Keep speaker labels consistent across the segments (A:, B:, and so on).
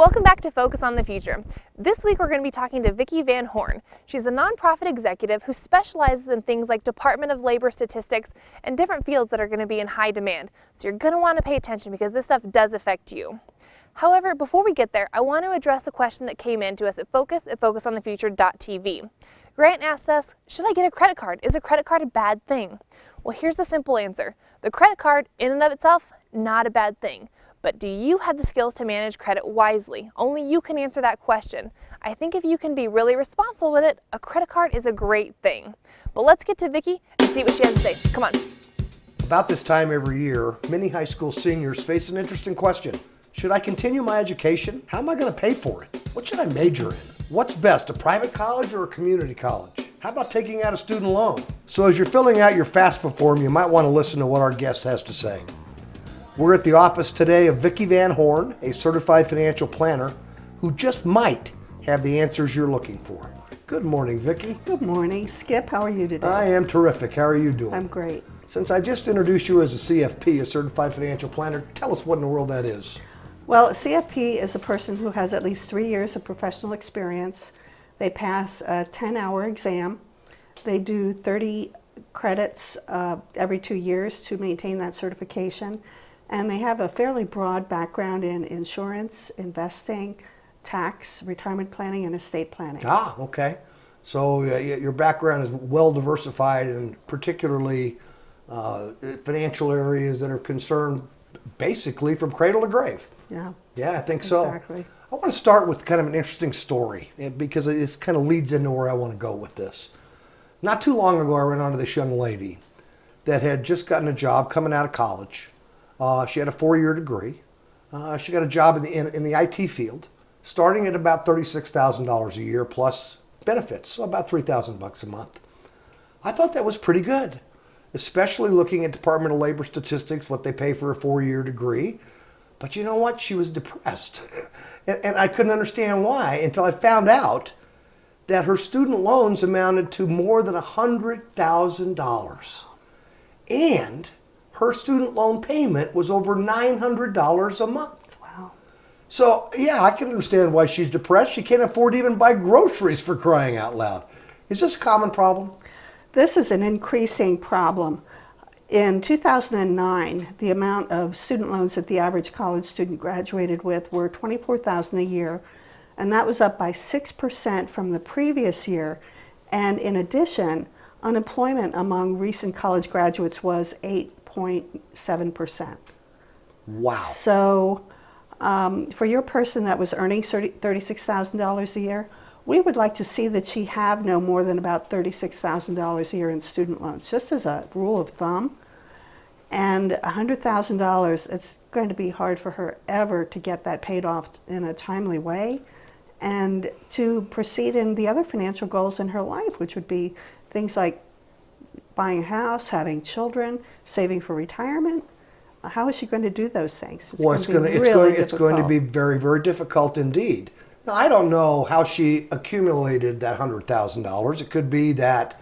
A: Welcome back to Focus on the Future. This week we're going to be talking to Vicki Van Horn. She's a nonprofit executive who specializes in things like Department of Labor statistics and different fields that are going to be in high demand. So you're going to want to pay attention because this stuff does affect you. However, before we get there, I want to address a question that came in to us at focusonthefuture.tv. Grant asked us, should I get a credit card? Is a credit card a bad thing? Well, here's the simple answer. The credit card, in and of itself, not a bad thing. But do you have the skills to manage credit wisely? Only you can answer that question. I think if you can be really responsible with it, a credit card is a great thing. But let's get to Vicki and see what she has to say. Come on.
B: About this time every year, many high school seniors face an interesting question. Should I continue my education? How am I going to pay for it? What should I major in? What's best, a private college or a community college? How about taking out a student loan? So as you're filling out your FAFSA form, you might want to listen to what our guest has to say. We're at the office today of Vicki Van Horn, a certified financial planner who just might have the answers you're looking for. Good morning, Vicki.
C: Good morning, Skip. How are you today?
B: I am terrific. How are you doing?
C: I'm great.
B: Since I just introduced you as a CFP, a certified financial planner, tell us what in the world that is.
C: Well, a CFP is a person who has at least 3 years of professional experience. They pass a 10-hour exam. They do 30 credits every 2 years to maintain that certification. And they have a fairly broad background in insurance, investing, tax, retirement planning, and estate planning.
B: Ah, okay. So your background is well diversified and particularly financial areas that are concerned basically from cradle to grave.
C: Yeah.
B: Yeah, I think so.
C: Exactly.
B: I want to start with kind of an interesting story because this kind of leads into where I want to go with this. Not too long ago, I ran onto this young lady that had just gotten a job coming out of college. She had a 4-year degree. She got a job in the IT field, starting at about $36,000 a year plus benefits, so about $3,000 a month. I thought that was pretty good, especially looking at Department of Labor statistics, what they pay for a 4-year degree. But you know what? She was depressed. And I couldn't understand why until I found out that her student loans amounted to more than $100,000. And her student loan payment was over $900 a month.
C: Wow.
B: So, yeah, I can understand why she's depressed. She can't afford to even buy groceries, for crying out loud. Is this a common problem?
C: This is an increasing problem. In 2009, the amount of student loans that the average college student graduated with were $24,000 a year, and that was up by 6% from the previous year. And in addition, unemployment among recent college graduates was 8.7%.
B: Wow.
C: So for your person that was earning $36,000 a year, we would like to see that she have no more than about $36,000 a year in student loans, just as a rule of thumb. And $100,000, it's going to be hard for her ever to get that paid off in a timely way and to proceed in the other financial goals in her life, which would be things like buying a house, having children, saving for retirement. How is she going to do those things?
B: Well, it's going to be very, very difficult indeed. Now, I don't know how she accumulated that $100,000. It could be that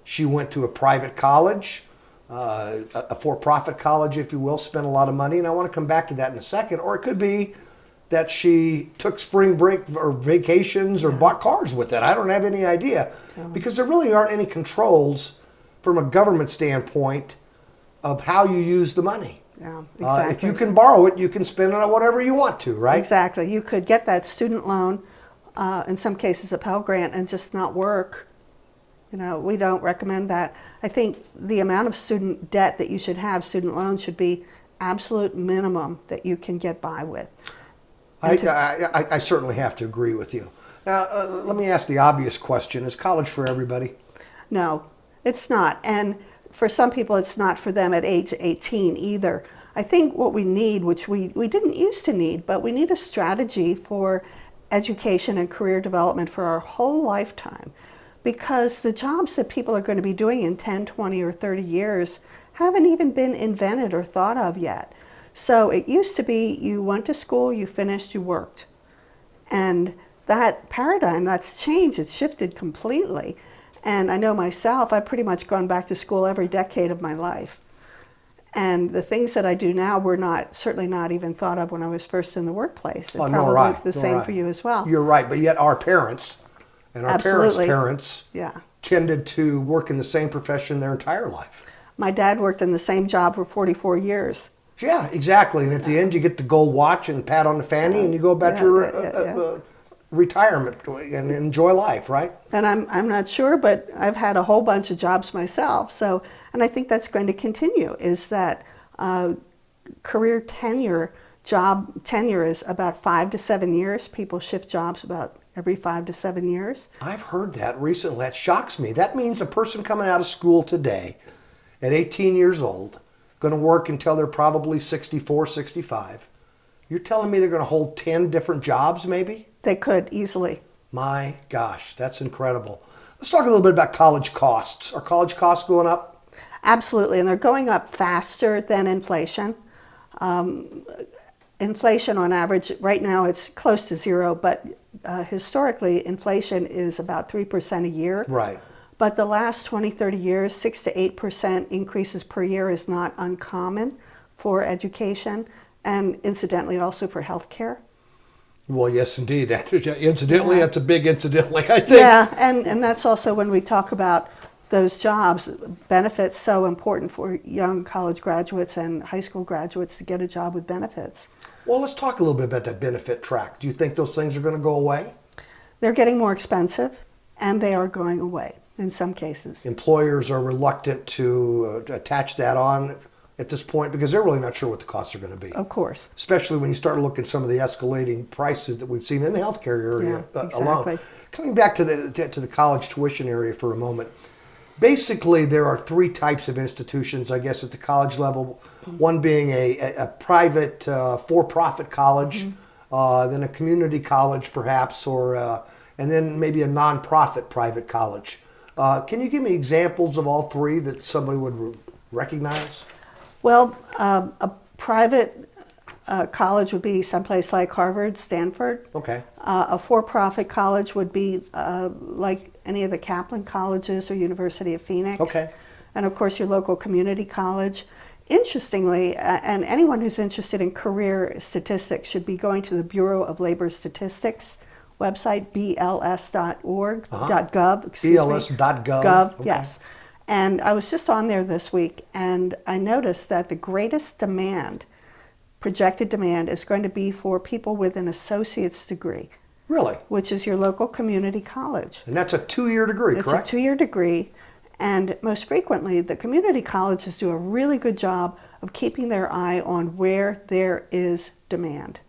B: she went to a private college, a for-profit college, if you will, spent a lot of money, and I want to come back to that in a second. Or it could be that she took spring break or vacations or bought cars with it. I don't have any idea because there really aren't any controls from a government standpoint of how you use the money.
C: Yeah, exactly.
B: If you can borrow it, you can spend it on whatever you want to, right?
C: Exactly. You could get that student loan, in some cases a Pell Grant, and just not work. You know, we don't recommend that. I think the amount of student debt that you should have, student loans, should be absolute minimum that you can get by with.
B: I certainly have to agree with you. Now, let me ask the obvious question. Is college for everybody?
C: No, it's not. And for some people, it's not for them at age 18 either. I think what we need, which we didn't used to need, but we need a strategy for education and career development for our whole lifetime. Because the jobs that people are going to be doing in 10, 20, or 30 years haven't even been invented or thought of yet. So it used to be you went to school, you finished, you worked. And that paradigm, that's changed, it's shifted completely. And I know myself, I've pretty much gone back to school every decade of my life. And the things that I do now were certainly not even thought of when I was first in the workplace. And
B: Oh,
C: probably
B: nor I.
C: the same for you as well.
B: You're right, but yet our parents and our
C: Absolutely.
B: parents
C: Yeah.
B: tended to work in the same profession their entire life.
C: My dad worked in the same job for 44 years.
B: Yeah, exactly. And at the end, you get the gold watch and pat on the fanny, and you go about
C: Yeah,
B: your
C: yeah.
B: retirement and enjoy life, right?
C: And I'm not sure, but I've had a whole bunch of jobs myself. So, and I think that's going to continue. Is that career tenure? Job tenure is about 5 to 7 years. People shift jobs about every 5 to 7 years.
B: I've heard that recently. That shocks me. That means a person coming out of school today at 18 years old, going to work until they're probably 64, 65. You're telling me they're going to hold 10 different jobs maybe?
C: They could easily.
B: My gosh, that's incredible. Let's talk a little bit about college costs. Are college costs going up?
C: Absolutely, and they're going up faster than inflation. Inflation on average, right now it's close to zero, but historically inflation is about 3% a year.
B: Right.
C: But the last 20, 30 years, 6 to 8% increases per year is not uncommon for education and incidentally also for healthcare.
B: Well, yes, indeed. Incidentally, that's a big incidentally, I think.
C: Yeah, and that's also when we talk about those jobs, benefits so important for young college graduates and high school graduates to get a job with benefits.
B: Well, let's talk a little bit about that benefit track. Do you think those things are going to go away?
C: They're getting more expensive and they are going away in some cases.
B: Employers are reluctant to attach that on at this point because they're really not sure what the costs are going to be.
C: Of course.
B: Especially when you start looking at some of the escalating prices that we've seen in the healthcare area alone.
C: Exactly.
B: Coming back to the college tuition area for a moment, basically there are three types of institutions, I guess, at the college level. One being a private for-profit college, then a community college perhaps, and then maybe a non-profit private college. Can you give me examples of all three that somebody would recognize?
C: Well, a private college would be someplace like Harvard, Stanford.
B: Okay.
C: A for-profit college would be like any of the Kaplan colleges or University of Phoenix.
B: Okay.
C: And of course your local community college. Interestingly, and anyone who's interested in career statistics should be going to the Bureau of Labor Statistics website, bls.org, .gov, excuse me.
B: bls.gov.
C: Gov,
B: Okay.
C: yes. And I was just on there this week, and I noticed that the greatest demand, projected demand, is going to be for people with an associate's degree,
B: Really?
C: which is your local community college.
B: And that's a 2-year degree,
C: It's
B: correct?
C: a 2-year degree, and most frequently, the community colleges do a really good job of keeping their eye on where there is demand.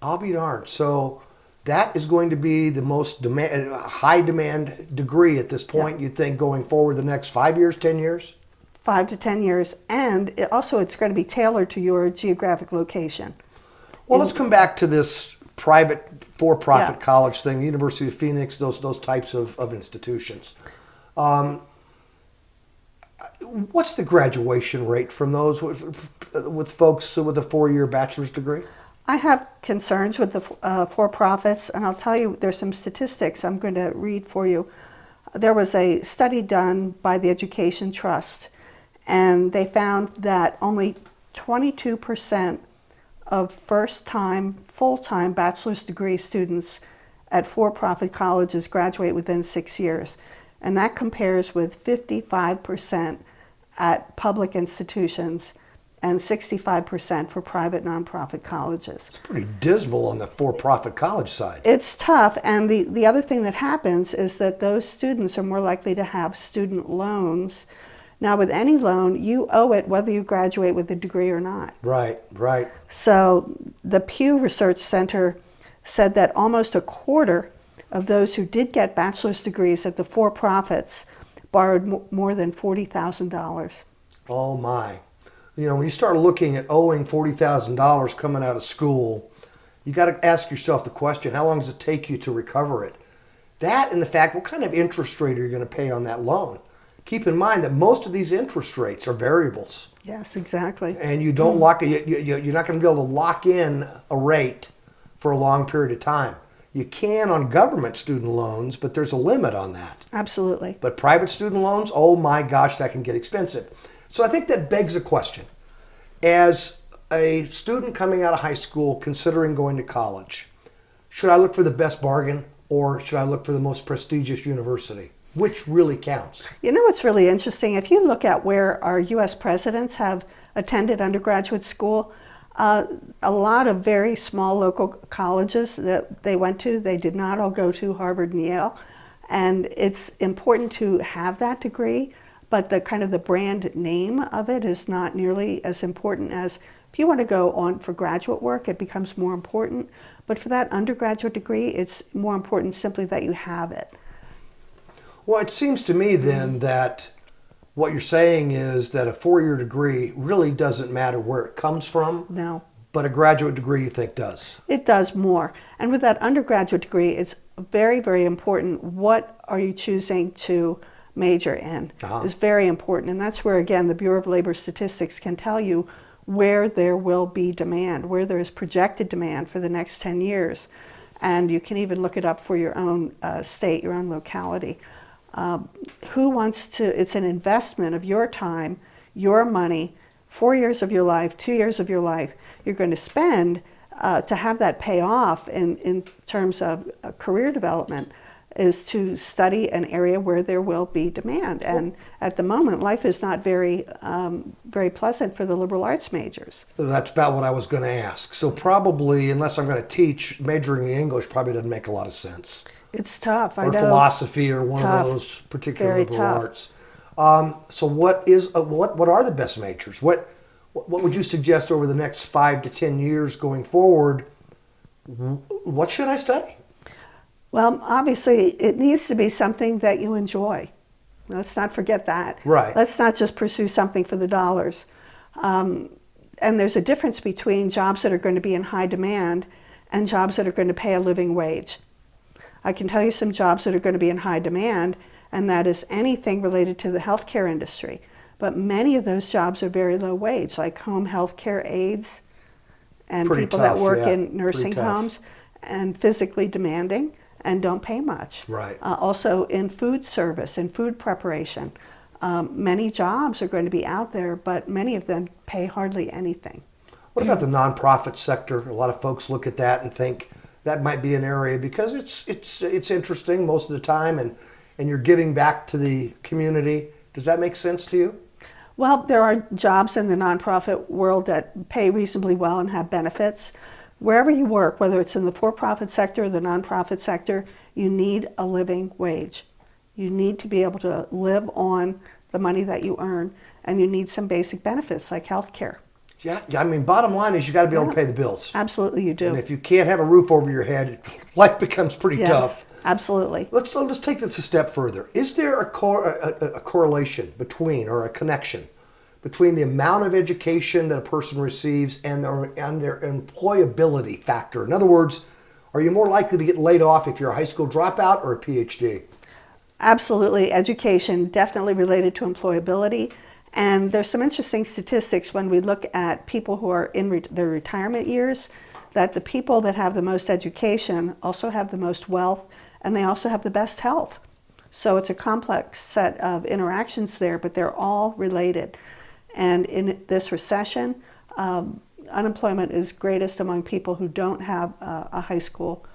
B: I'll be darned. So that is going to be the most high demand degree at this point, you think, going forward the next 5 years, 10 years?
C: 5 to 10 years, and it's going to be tailored to your geographic location.
B: Well, let's come back to this private for-profit
C: Yeah.
B: college thing, University of Phoenix, those types of institutions. What's the graduation rate from those with folks with a 4-year bachelor's degree?
C: I have concerns with the for-profits, and I'll tell you, there's some statistics I'm going to read for you. There was a study done by the Education Trust, and they found that only 22% of first-time, full-time bachelor's degree students at for-profit colleges graduate within 6 years. And that compares with 55% at public institutions and 65% for private nonprofit colleges.
B: It's pretty dismal on the for-profit college side.
C: It's tough, and the other thing that happens is that those students are more likely to have student loans. Now, with any loan, you owe it whether you graduate with a degree or not.
B: Right, right.
C: So the Pew Research Center said that almost a quarter of those who did get bachelor's degrees at the for-profits borrowed more than $40,000.
B: Oh my. You know, when you start looking at owing $40,000 coming out of school, you got to ask yourself the question, how long does it take you to recover it? That and the fact, what kind of interest rate are you going to pay on that loan? Keep in mind that most of these interest rates are variables.
C: Yes, exactly.
B: And you don't lock it, you're not going to be able to lock in a rate for a long period of time. You can on government student loans, but there's a limit on that.
C: Absolutely.
B: But private student loans, oh my gosh, that can get expensive. So I think that begs a question. As a student coming out of high school considering going to college, should I look for the best bargain or should I look for the most prestigious university? Which really counts?
C: You know what's really interesting? If you look at where our U.S. presidents have attended undergraduate school, a lot of very small local colleges that they went to, they did not all go to Harvard and Yale. And it's important to have that degree, but the kind of the brand name of it is not nearly as important as if you want to go on for graduate work, it becomes more important. But for that undergraduate degree, it's more important simply that you have it.
B: Well, it seems to me then that what you're saying is that a 4-year degree really doesn't matter where it comes from.
C: No.
B: But a graduate degree you think does.
C: It does more. And with that undergraduate degree, it's very, very important. What are you choosing to major in is very important. And that's where, again, the Bureau of Labor Statistics can tell you where there will be demand, where there is projected demand for the next 10 years. And you can even look it up for your own state, your own locality. Who wants to, it's an investment of your time, your money, 4 years of your life, 2 years of your life, you're going to spend to have that pay off in terms of career development is to study an area where there will be demand. And at the moment, life is not very pleasant for the liberal arts majors.
B: That's about what I was going to ask. So probably, unless I'm going to teach, majoring in English probably doesn't make a lot of sense.
C: It's tough, I
B: or
C: know.
B: philosophy or one
C: Tough.
B: of those particular
C: Very
B: liberal
C: tough.
B: arts. So what are the best majors? What would you suggest over the next 5 to 10 years going forward? What should I study?
C: Well, obviously, it needs to be something that you enjoy. Let's not forget that.
B: Right.
C: Let's not just pursue something for the dollars. And there's a difference between jobs that are going to be in high demand and jobs that are going to pay a living wage. I can tell you some jobs that are going to be in high demand, and that is anything related to the healthcare industry. But many of those jobs are very low wage, like home healthcare aides and
B: Pretty
C: people
B: tough,
C: that work
B: yeah.
C: in nursing
B: Pretty tough.
C: homes, and physically demanding and don't pay much.
B: Right.
C: Also in food service and food preparation. Many jobs are going to be out there, but many of them pay hardly anything.
B: What about the nonprofit sector? A lot of folks look at that and think that might be an area because it's interesting most of the time, and you're giving back to the community. Does that make sense to you?
C: Well, there are jobs in the nonprofit world that pay reasonably well and have benefits. Wherever you work, whether it's in the for-profit sector or the nonprofit sector, you need a living wage. You need to be able to live on the money that you earn, and you need some basic benefits like health care.
B: Yeah, I mean, bottom line is you got to be able to pay the bills.
C: Absolutely, you do.
B: And if you can't have a roof over your head, life becomes pretty
C: Yes,
B: tough.
C: absolutely.
B: Let's take this a step further. Is there a correlation between, or a connection between the amount of education that a person receives and their employability factor? In other words, are you more likely to get laid off if you're a high school dropout or a PhD?
C: Absolutely. Education definitely related to employability. And there's some interesting statistics when we look at people who are in their retirement years, that the people that have the most education also have the most wealth, and they also have the best health. So it's a complex set of interactions there, but they're all related. And in this recession, unemployment is greatest among people who don't have a high school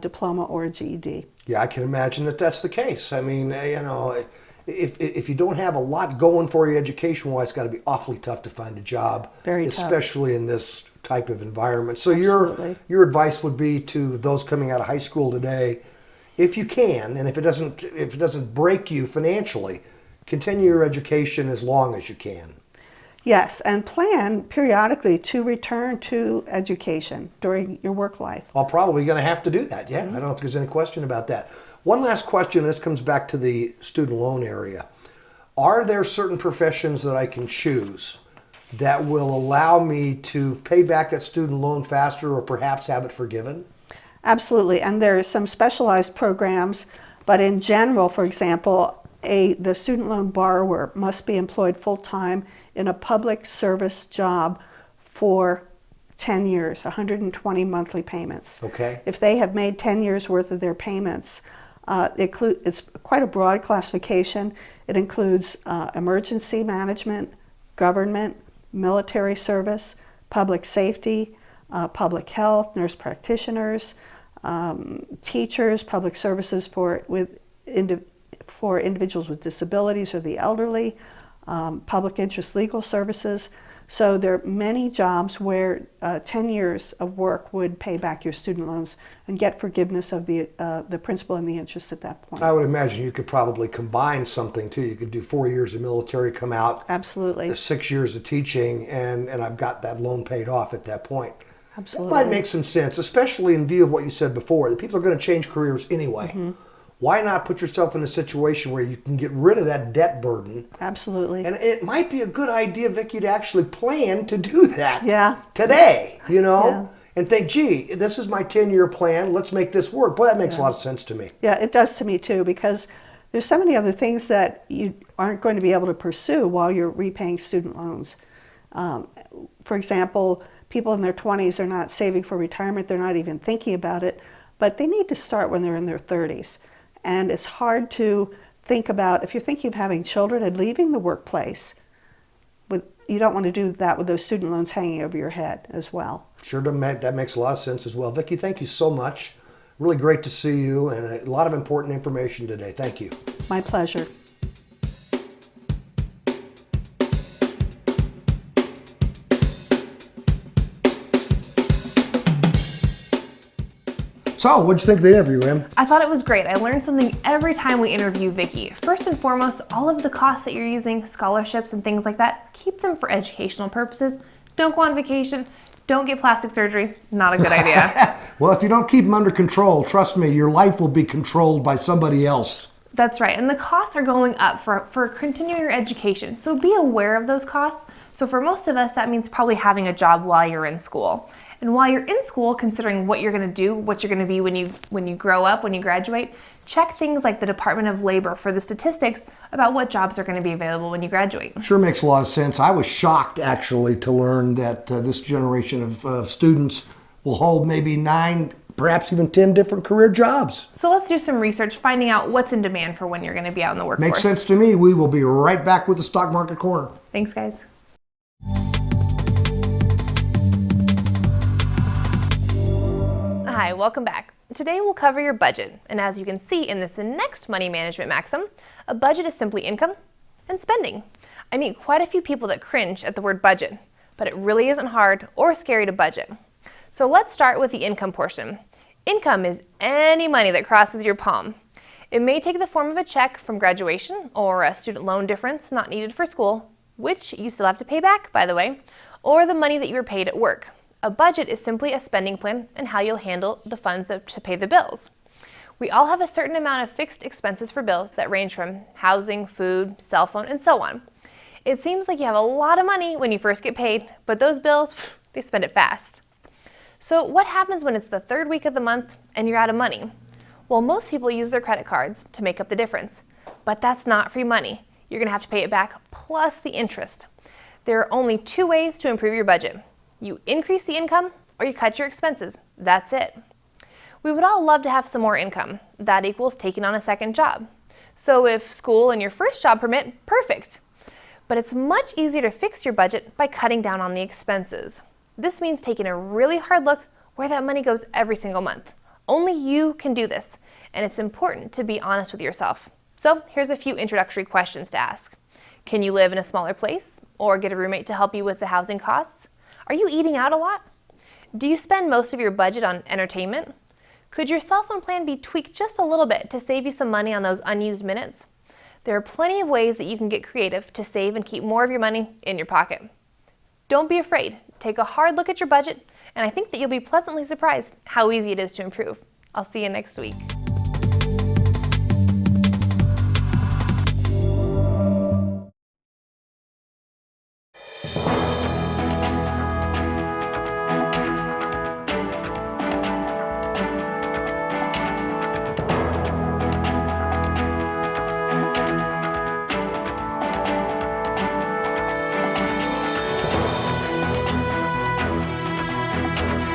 C: diploma or a GED.
B: Yeah, I can imagine that that's the case. I mean, you know, if you don't have a lot going for you education-wise, it's got to be awfully tough to find a job,
C: Very tough.
B: especially in this type of environment. So
C: Absolutely.
B: your advice would be to those coming out of high school today, if you can, and if it doesn't break you financially, continue your education as long as you can.
C: Yes, and plan periodically to return to education during your work life.
B: I'm probably going to have to do that. Yeah, I don't think there's any question about that. One last question, this comes back to the student loan area. Are there certain professions that I can choose that will allow me to pay back that student loan faster or perhaps have it forgiven?
C: Absolutely, and there are some specialized programs, but in general, for example, the student loan borrower must be employed full-time in a public service job for 10 years, 120 monthly payments.
B: Okay.
C: If they have made 10 years worth of their payments, it's quite a broad classification. It includes emergency management, government, military service, public safety, public health, nurse practitioners, teachers, public services for individuals with disabilities or the elderly, public interest legal services. So there are many jobs where 10 years of work would pay back your student loans and get forgiveness of the principal and the interest at that point.
B: I would imagine you could probably combine something too. You could do 4 years of military, come out,
C: Absolutely.
B: 6 years of teaching, and I've got that loan paid off at that point.
C: Absolutely.
B: That might make some sense, especially in view of what you said before, that people are going to change careers anyway.
C: Mm-hmm.
B: Why not put yourself in a situation where you can get rid of that debt burden?
C: Absolutely.
B: And it might be a good idea, Vicki, to actually plan to do that today,
C: Yeah.
B: and think, gee, this is my 10-year plan. Let's make this work. Boy, that makes a lot of sense to me.
C: Yeah, it does to me too, because there's so many other things that you aren't going to be able to pursue while you're repaying student loans. For example, people in their 20s are not saving for retirement. They're not even thinking about it, but they need to start when they're in their 30s. And it's hard to think about, if you're thinking of having children and leaving the workplace, you don't want to do that with those student loans hanging over your head as well.
B: Sure, that makes a lot of sense as well. Vicki, thank you so much. Really great to see you, and a lot of important information today. Thank you.
C: My pleasure.
B: So, what'd you think of the interview, Em?
A: I thought it was great. I learned something every time we interview Vicki. First and foremost, all of the costs that you're using, scholarships and things like that, keep them for educational purposes. Don't go on vacation. Don't get plastic surgery. Not a good idea.
B: Well, if you don't keep them under control, trust me, your life will be controlled by somebody else.
A: That's right. And the costs are going up for continuing your education. So be aware of those costs. So for most of us, that means probably having a job while you're in school. And while you're in school, considering what you're going to do, what you're going to be when you grow up, when you graduate, check things like the Department of Labor for the statistics about what jobs are going to be available when you graduate.
B: Sure makes a lot of sense. I was shocked, actually, to learn that this generation of students will hold maybe 9, perhaps even 10 different career jobs.
A: So let's do some research, finding out what's in demand for when you're going to be out in the workforce.
B: Makes sense to me. We will be right back with the Stock Market Corner.
A: Thanks, guys. Hi, welcome back. Today we'll cover your budget, and as you can see in this next money management maxim, a budget is simply income and spending. I meet quite a few people that cringe at the word budget, but it really isn't hard or scary to budget. So let's start with the income portion. Income is any money that crosses your palm. It may take the form of a check from graduation or a student loan difference not needed for school, which you still have to pay back, by the way, or the money that you were paid at work. A budget is simply a spending plan and how you'll handle the funds to pay the bills. We all have a certain amount of fixed expenses for bills that range from housing, food, cell phone, and so on. It seems like you have a lot of money when you first get paid, but those bills, they spend it fast. So what happens when it's the third week of the month and you're out of money? Well, most people use their credit cards to make up the difference, but that's not free money. You're going to have to pay it back plus the interest. There are only 2 ways to improve your budget. You increase the income or you cut your expenses. That's it. We would all love to have some more income. That equals taking on a second job. So if school and your first job permit, perfect. But it's much easier to fix your budget by cutting down on the expenses. This means taking a really hard look where that money goes every single month. Only you can do this, and it's important to be honest with yourself. So here's a few introductory questions to ask. Can you live in a smaller place or get a roommate to help you with the housing costs? Are you eating out a lot? Do you spend most of your budget on entertainment? Could your cell phone plan be tweaked just a little bit to save you some money on those unused minutes? There are plenty of ways that you can get creative to save and keep more of your money in your pocket. Don't be afraid. Take a hard look at your budget, and I think that you'll be pleasantly surprised how easy it is to improve. I'll see you next week.